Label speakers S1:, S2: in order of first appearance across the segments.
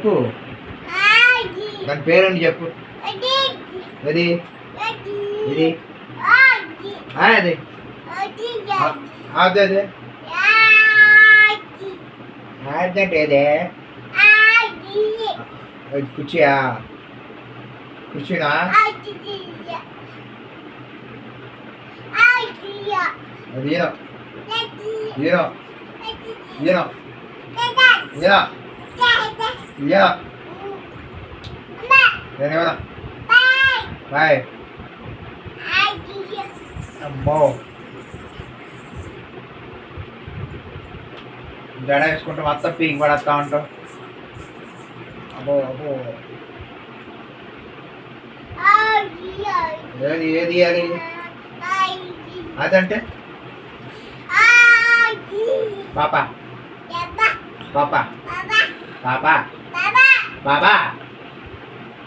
S1: చెప్పు. దాని పేరండి చెప్పు. ఇది ఇది అది అదే అదే అదంటే ఏదే కుర్చీయా కుర్చీనా అది ఈయన ఈయన ఈయన ఈయన ఈయన నేనేమన్నా బాయ్ అమ్మో జడ వేసుకుంటూ మొత్తం పీకి పడేస్తా ఉంటావు. అబ్బో అబ్బో ఏది ఏది అది అదంటే పాప పాప పాప పాప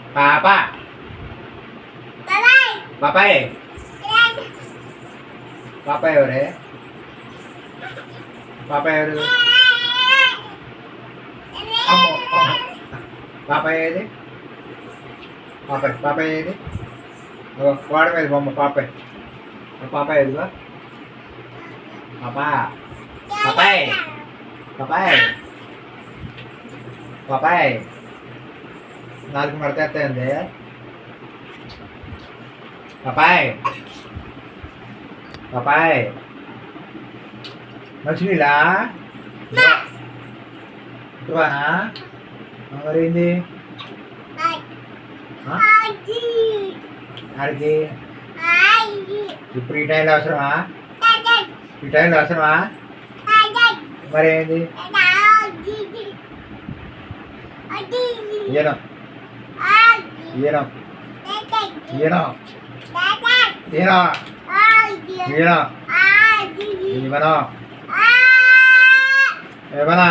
S1: పాప పాపాయ్ పాప ఎవరే పాప ఎవరు అమ్మో పాప ఏది పాప పాప ఏది వాడ మీద బొమ్మ పాప పాప ఏదిగా పాప పాపాయ్ పాపాయ్ పాపాయ్ నాలుగు మడతేస్తుంది పాపాయ్ పాపాయ్ మంచినీళ్ళా ఇటువానా మరేంది ఆడికి ఇప్పుడు ఈ టైంలో అవసరమా ఈ టైంలో అవసరమా మరేంది ఈయన ఈయన ఈయన ఈయన ఈయన ఏమన్నా ఏమన్నా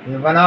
S1: ఏమన్నా